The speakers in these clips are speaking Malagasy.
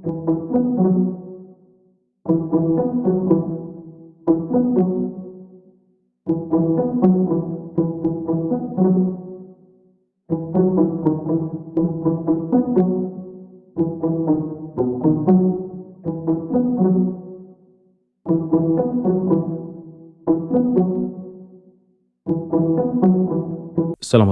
Salama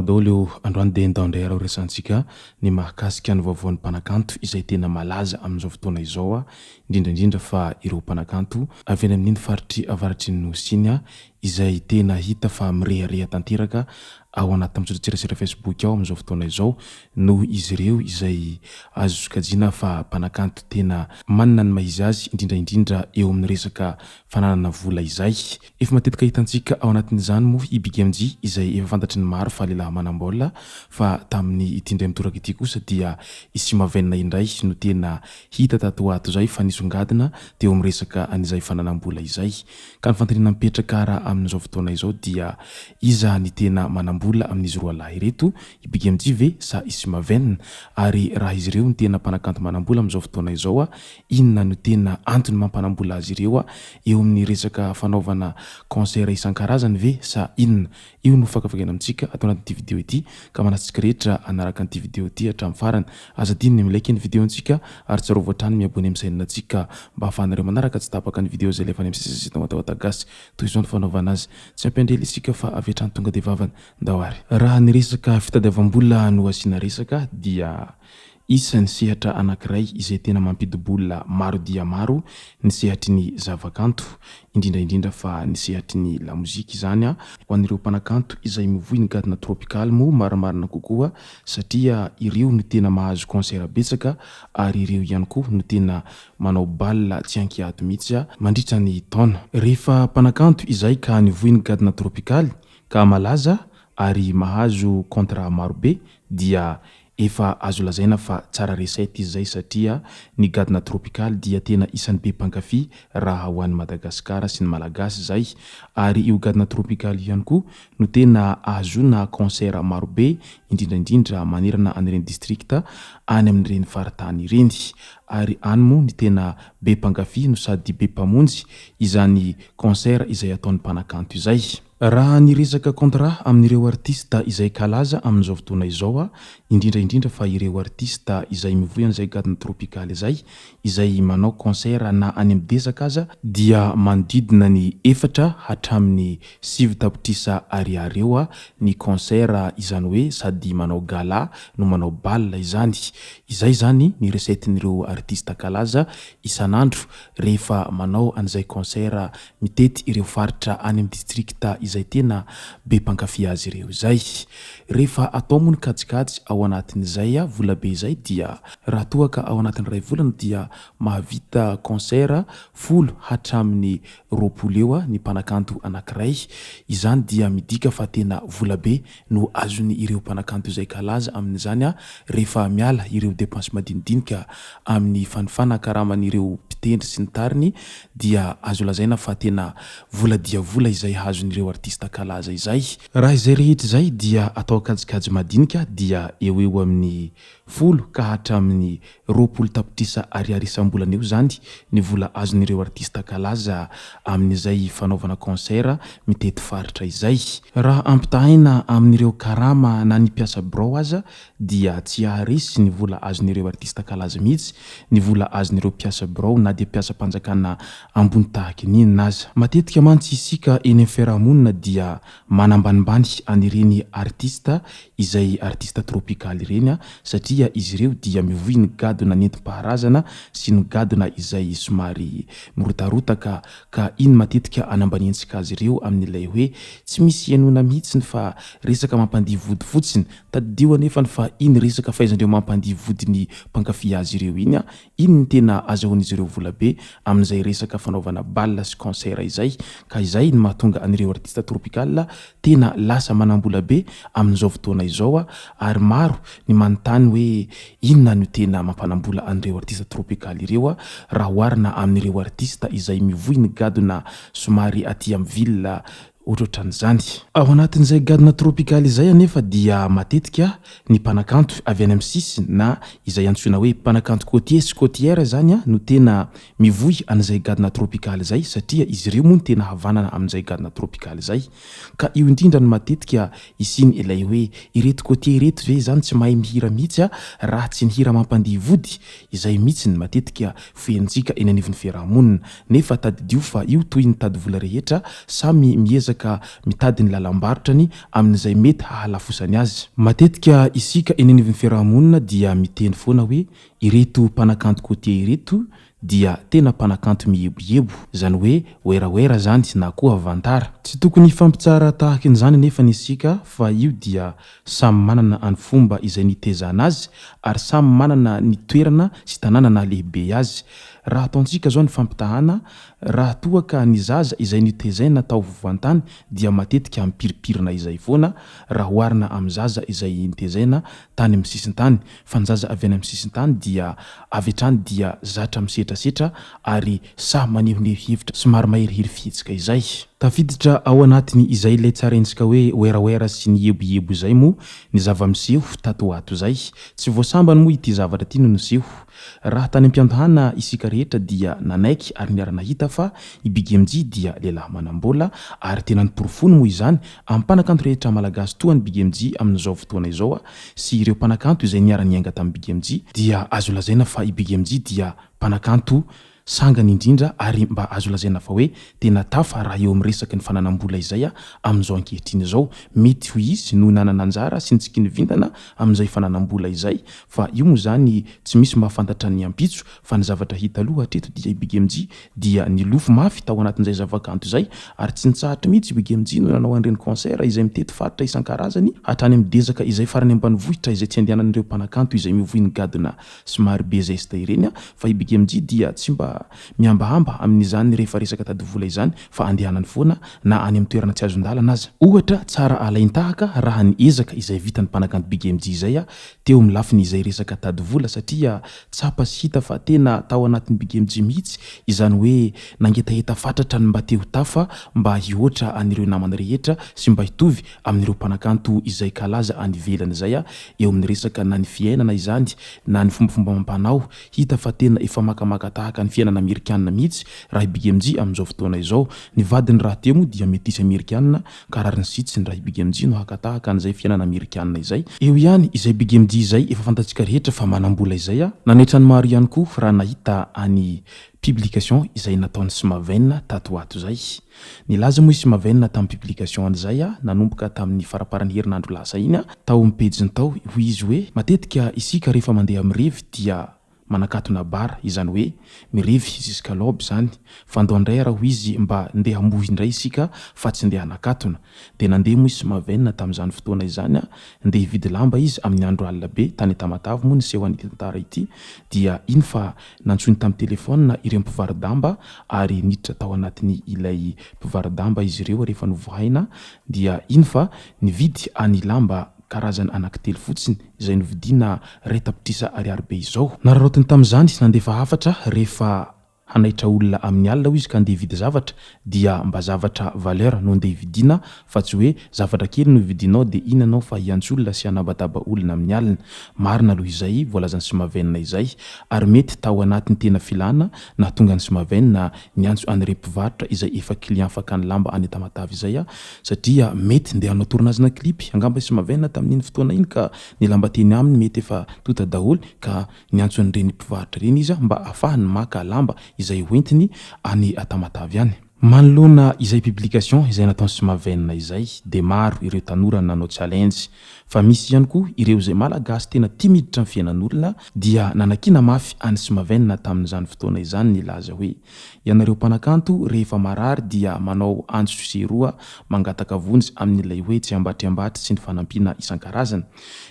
daholo androany dia ndao indray resantsika ny mahakasika ny vaovaon'ny mpanakanto izay tena malaza amin'izao fotoana izao a indrindra fa ireo mpanakanto avy any amin'ny faritry avaratry ny Nosy izay tena hita fa mirehareha tanteraka ao anaty mitsoratserasera Facebook ao amin'izao fotoana izao no izy ireo izay azo sokajiana fa mpanakanto tena manana ny mahizy azy indrindra eo amin'ny resaka fananana vola izay. Efa matetika hitantsika ao anatin'izany moa i Big MJ izay efa fantatry ny maro fa lehilahy manam-baolina fa tamin'ny ity indray mitoraka ity kosa dia isy mavenina indray no tena hita tato ato izay fa nisongadina teo amin'ny resaka an'izay fananam-bola izay. Ka ny fantaniana mipetraka raha amin'izao fotoana izao dia iza ny tena manam-bola amin'izy roa lahy ireto, i Big MJ ve sa isy mavenina, ary raha izy ireo ny tena mpanakanto manam-bola amin'izao fotoana izao inona no tena antony mampanam-bola azy ireo eo amin'ny resaka fanaovana concert isan-karazany ve sa inona? Io no fakafakena amintsika atao anatin'ity video ity ka manasitsika rehetra anaraka an'ity video ity hatramin'ny farany. Aza dininy milaiky ny videontsika ary tsarovy hatrany miabony amin'ny sainantsika mba ahafahanareo manaraka tsy tapaka ny video izay lefa any amin'ny sisisita matao-gasy toy izao ny fanaovana azy. Tsy ampendrely isika fa avetrany tonga dia vavany ndao ary. Raha ny resaka fitadiavam-bola no asiana resaka dia isan'ny sehatra anankiray izay tena mampidi-bola maro dia maro ny sehatry ny zavakanto, indrindra fa ny sehatry ny lamozika izany ho an'ireo mpanakanto izay mivohy ny gadona tropikaly moa marimarina kokoa satria ireo no tena mahazo concert betsaka ary ireo ihany koa no tena manao balle tsy ankiady mihitsy mandritra ny taona. Rehefa mpanakanto izay ka nivohy ny gadona tropikaly ka malaza ary mahazo contrat marobe dia efa azo lazaina fa tsara resety izay satria ny gadona tropikaly dia tena isan'ny be mpankafy raha ho an'i Madagasikara sy ny malagasy izay, ary io gadona tropikaly ihany koa no tena ahazoana concert marobe indrindra manerana an'ireny distrikta any amin'ireny faritany ireny, ary any moa ny tena be mpankafy no sady be mpamonjy izany concert izay ataon'ny mpanakanto izay. Raha ny resaka contrat amin'ireo artista izay kalaza amin'izao fotoana izao indrindra fa ireo artista izay mivohy an'izay gadona tropikaly izay manao concert na any amin'ny desaka aza dia manodidina ny 4 hatramin'ny 7 tapitrisa ariary eo ny concert izany hoe sady manao gala no manao balle izany. Izay zany ny resetin'ireo artista kalaza isan'andro rehefa manao an'izay concert mitety ireo faritra any amin'ny distrikta izay tena be mpankafy azy ireo izay. Rehefa atao moa ny kajikajy ao anatin'izay vola be izay dia raha toa ka ao anatin'ny ray volana dia mahavita concert 10 hatramin'ny 20 eo ny mpanakanto anankiray. Izany dia midika fa tena vola be no azony ireo mpanakanto izay kalaza amin'izany rehefa miala ireo dépense madinidinika amin'ny fanifana karaman'ireo mpitendry sy ny tariny dia azo lazaina fa tena vola dia vola izay azon'ireo artista kalaza izay. Raha izay rehetra izay dia atao kajikajy madinika dia eo amin'ny 10 ka hatramin'ny 20 tapitrisa ariary isam-bolana eo zany ny vola azon'ireo artista kalaza amin'izay fanaovana concert mitety faritra izay. Raha ampitahina amin'ireo karama na ny piasa birao aza dia tsy haharesy ny vola azon'ireo artista kalaza mihitsy ny vola azon'ireo piasa birao na dia piasa mpanjakana ambony tahaka ninona aza. Matetika mantsy isika eny amin'ny fiarahamonina dia manambanimbany anireny artista izay artista tropikaly ireny satria izy ireo dia mivohy ny gadona nentim-paharazana sy ny gadona izay somary mirotarotaka ka iny matetika anambanentsika azy ireo amin'ilay hoe tsy misy ianona mihitsy fa resaka mampandihy vody fotsiny tadidio anefa fa iny resaka fahaizandreo mampandihy vodiny mpankafy azy ireo iny ny tena azahoan'izy ireo vola be amin'izay resaka fanaovana balle sy concert izay. Ka izay ny mahatonga an'ireo artista tropikaly tena lasa manam-bola be amin'izao fotoana izao ary maro ny manontany hoe inona no tena mampanam-bola an'ireo artista tropikaly ireo raha oharina amin'ireo artista izay mivohy ny gadona somary aty amin'ny ville ohatrohatran'izany. Ao anatin'izay gadona tropikaly izay anefa dia matetika ny mpanakanto avy any amin'ny sisiny na izay antsoina hoe mpanakanto côtier sy côtière zany no tena mivoy an'izay gadona tropikaly izay satria izy ireo moa no tena havanana amin'izay gadona tropikaly izay. Ka io indrindra no matetika isiny ilay hoe ireto côtier ireto ve zany tsy mahay mihira mihitsy raha tsy ny hira mampandihy vody, izay mihitsy ny matetika fienjika eny anivon'ny fiarahamonina. Nefa tadidio fa io toy ny tady vola rehetra samy miezaka mitady ny lalam-barotrany amin'izay mety hahalafosany azy. Matetika isika eny anivon'ny fiarahamonina dia miteny foana hoe ireto mpanakanto côtier ireto dia tena mpanakanto mihebohebo, zany hoe oeraoera zany na koa vantara. Tsy tokony fampitsara tahaka an'izany nefa ny isika fa io dia samy manana any fomba izay nitezana azy ary samy manana ny toerana sy tanàna na lehibe azy. Raha ataontsika zao ny fampitahana, raha toa ka ny zaza izay nitezaina tao vovoantany dia matetika mipiripirina izay foana raha oharina amin'ny zaza izay nitezaina tany amin'ny sisintany. Fa ny zaza avy any amin'ny sisintany dia avy hatrany dia zatra misetrasetra ary sa manehonehevitra somary maherihery fihetsika izay. Tafiditra ao anatiny izay ilay tsara endrika hoe oeraoera sy ny hebohebo izay moa ny zava-miseho tato ato izay. Tsy voasambany moa ity zavatra ity no niseho. Raha tany am-piantahana isika rehetra dia nanaiky ary niara-nahita fa i Big MJ dia lehilahy manam-bola ary tena niporofony moa izany amin'ny mpanakanto rehetra malagasy toa ny Big MJ amin'izao fotoana izao sy ireo mpanakanto izay niara-niainga tamin'ny Big MJ dia azo lazaina fa i Big MJ dia mpanakanto sangany indrindra ary mba azo lazaina fa hoe tena tafa raha eo amin'ny resaky ny fananam-bola izay amin'izao ankehitriny izao. Mety ho izy no nanana anjara sy nitsiki ny vintana amin'izay fananam-bola izay, fa io moa zany tsy misy mahafantatra ny ampitso fa ny zavatra hita aloha hatreto dia i Big MJ dia nilofo mafy tao anatin'izay zavakanto izay ary tsy nitsahatra mihitsy Big MJ no nanao an'ireny concert izay mitety faritra isan-karazany hatrany amin'ny desaka izay farany ambanivohitra izay tsy andehanan'ireo mpanakanto izay mivohy ny gadona somary be zesta ireny fa i Big MJ dia tsy mba miambahamba amin'izany rehefa resaka tady vola izany fa andehanany foana na any amin'ny toerana tsy azon-dalana aza. Ohatra tsara alaintahaka raha ny ezaka izay vitan'ny mpanakanto Big MJ izay teo amin'ny lafiny izay resaka tady vola satria tsapa sy hita fa tena tao anatin'ny Big MJ mihitsy izany hoe nangetaheta fatratra ny mba teo tafa mba hihoatra anireo namany rehetra sy mba hitovy amin'ireo mpanakanto izay kalaza any ivelany izay eo amin'ny resaka na ny fiainana izany na ny fombafomba amam-panao. Hita fa tena efa makamaka tahaka ny fiainana Amerikanina mihitsy raha i Big MJ amin'izao fotoana izao. Ny vadiny raha teo moa dia metisy Amerikanina ka raha ny sitsiny raha i Big MJ no hakatahaka an'izay fiainana Amerikanina izay. Eo ihany izay Big MJ izay efa fantatsika rehetra fa manam-bola izay nanaitra ny maro ihany koa raha nahita any publication izay nataony Smaven tato ato izay. Nilaza moa i Smaven tamin'ny publication an'izay nanomboka tamin'ny faraparan'ny herinandro lasa iny tao amin'ny pejiny tao hoy izy hoe matetika isika rehefa mandeha amin'ny revy dia manakatona bara, izany hoe mirevy jusqu'à l'aube zany. Fandoandray raha izy mba ndeha hambohy indray isika fa tsy ndeha hanakatona. De nandeha moa i Smaven tamin'izany fotoana izany ndeha hividy lamba izy amin'ny andro alina be tany Tamatave moa ny seho an'ity tantara ity dia iny fa nantsony tamin'ny telefona ireo mpivarodamba ary niditra tao anatiny ilay mpivarodamba izy ireo rehefa novohaina dia iny fa nividy any lamba karazany anankitelo fotsiny izay novidina ray tapitrisa ariary be izao. Nararotiny tamin'izany nandefa hafatra rehefa hanaitra olona amin'ny alina izy ka andeha hividy zavatra dia mba zavatra valeur no andeha hividina fa tsy hoe zavatra kely no vidinao de iny anao fa hiantso olona sy hanabataba olona amin'ny alina. Marina aloha izay volazany Smaven izay ary mety tao anatiny tena filana na tonga ny Smaven niantso an'ireo mpivarotra izay efa client fakany lamba any Tamatave izay satria mety ndeha hanao tournage-na clip angamba Smaven tamin'iny fotoana iny ka ny lamba teny aminy mety efa tota daholo ka niantso an'ireny mpivarotra reny izy mba ahafahany maka lamba izay hoentiny any Tamatave any. Manoloana izay publication izay nataony Smaven izay de maro ireo tanora nanao challenge fa misy ihany koa ireo izay malagasy tena tia miditra amin'ny fiainan'olona dia nanakina mafy any Smaven tamin'izany fotoana izany nilaza hoe ianareo mpanakanto rehefa marary dia manao antso sy roa mangataka vonjy amin'ilay hoe tsy ambatriambatry sy ny fanampiana isan-karazany.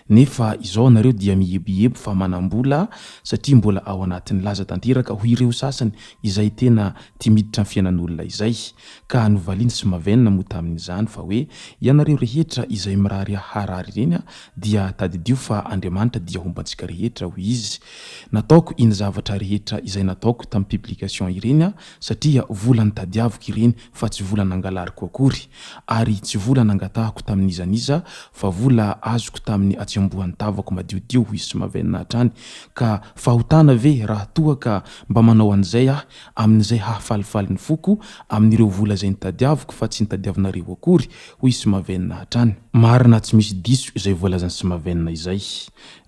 Nefa izao anareo dia mihebohebo fa manam-bola satria mbola ao anatin'ny laza tanteraka ho ireo sasany izay tena tia miditra amin'ny fiainan'olona izay. izay ka novaliana sy mavenina moa tamin'izany fa hoe ianareo rehetra izay mirary harary ireny dia tadidio fa Andriamanitra dia hombantsika rehetra ho izy. Nataoko iny zavatra rehetra izay nataoko tamin'ny publication ireny satria vola nitadiaviko ireny fa tsy vola nangalariko akory ary tsy vola nangatahako tamin'izaniza fa vola azoko tamin'ny atsembohan'ny tavako madiodio ho izy sy mavenina hatrany ka fahotana ve raha toa ka mba manao an'izay amin'izay hahafalifaly ny foko amin'ireo vola izay nitadiaviko fa tsy nitadiavinareo akory ho izy sy mavenina hatrany. Marina tsy misy diso izay voalazany sy mavenina izay.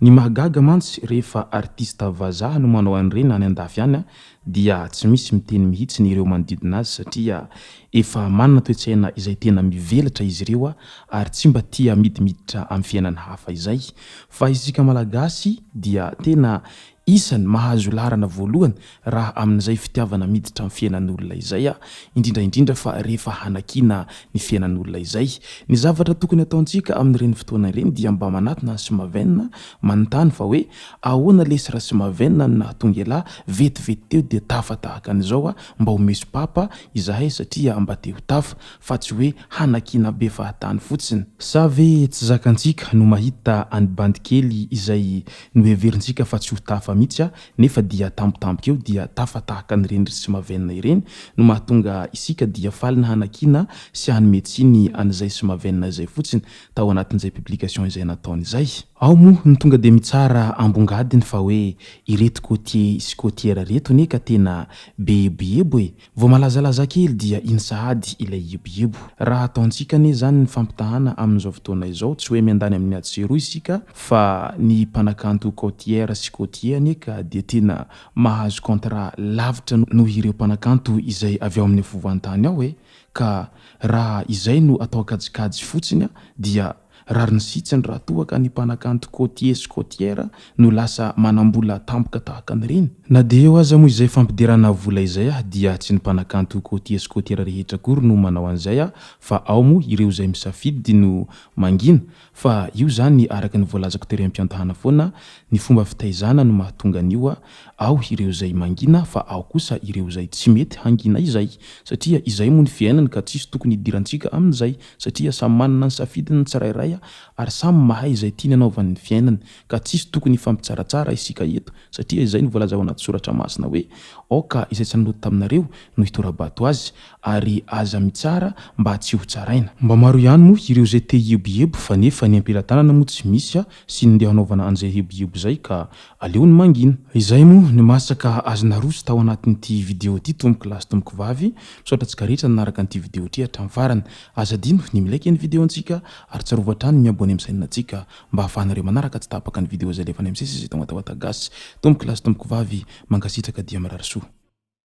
Ny mahagaga mantsy rehefa artista vazaha no manao an'ireny any andafy any dia tsy misy miteny mihitsy ny ireo manodidina azy satria efa manana toe-tsaina izay tena mivelatra izy ireo ary tsy mba tia midimiditra amin'ny fiainany hafa izay fa isika malagasy dia tena isany mahazo larana voalohany raha amin'izay fitiavana miditra amin'ny fiainan'olona izay indrindra fa rehefa hanakina ny fiainan'olona izay. Ny zavatra tokony ataontsika amin'ireny fotoana ireny dia mba manatona sy mavenina manontany fa hoe ahoana lesy sy mavenina no nahatonga elahy vetivety teo dia tafa tahaka an'izao mba ho mesopapa izahay satria mba te ho tafa fa tsy hoe hanakina be fahatany fotsiny. Sa ve tsy zakantsika no mahita any bandy kely izay noheverintsika fa tsy ho tafa mihitsy nefa dia tampotampoka eo dia tafa tahaka an'ireny sy mavenina ireny no mahatonga isika dia falina hanakina sy hanome tsiny an'izay sy mavenina izay fotsiny tao anatin'izay publication izay nataony izay. Ao moa ny tonga dia mitsara ambongadiny fa hoe ireto côtier sy côtière reto neka tena be eboebo vao malazalaza kely dia iny sahady ilay eboebo. Raha ataontsika ane zany ny fampitahana amin'izao fotoana izao tsy hoe miandany amin'ny atsero isika fa ny mpanakanto côtière sy côtier neka dia tena mahazo contrat lavitra noho ireo mpanakanto izay avy ao amin'ny fovoan-tany ao ka raha izay no atao kajikajy fotsiny dia rariny sitsiny raha toa ka ny mpanakanto côtier sy côtière no lasa manambola tampoka tahaka an'ireny. Na dia eo aza moa izay fampidirana vola izay dia tsy ny mpanakanto côtier sy côtière rehetra akory no manao an'izay fa ao moa ireo izay misafidy no mangina fa io zany araka ny voalazako tery am-piantahana foana ny fomba fitaizana no mahatonga an'io ao ireo izay mangina fa ao kosa ireo izay tsy mety hangina izay satria izay moa ny fiainana ka tsisy tokony hidirantsika amin'izay satria samy manana ny safidiny ny tsirairay ary samy mahay izay tiany anaovany ny fiainany ka tsisy tokony hifampitsaratsara isika eto satria izay ny voalaza ao anaty soratra masina hoe aoka izay tsy nanoto taminareo no hitorabato azy ary aza mitsara mba tsy ho tsaraina. Mba maro ihany moa ireo izay te hieboebo fa nefa ny ampelantanana moa tsy misy sy ny ndeha hanaovana an'izay hieboebo izay ka aleo ny mangina. Izay moa ny masaka azona roso tao anatin'ity video ity tomboko lasy tomboko vavy misaotra antsika rehetra nanaraka an'ity video ity hatramin'ny farany. Aza dino ny milaika ny video antsika ary tsarovatra hatrany miabone amin'ny sainina antsika mba ahafahanareo manaraka tsy tapaka ny video izay lefa any amin'ny sesy izay tonga tao atagasy. Tomboko lasy tomboko vavy mankasitraka dia marary soa.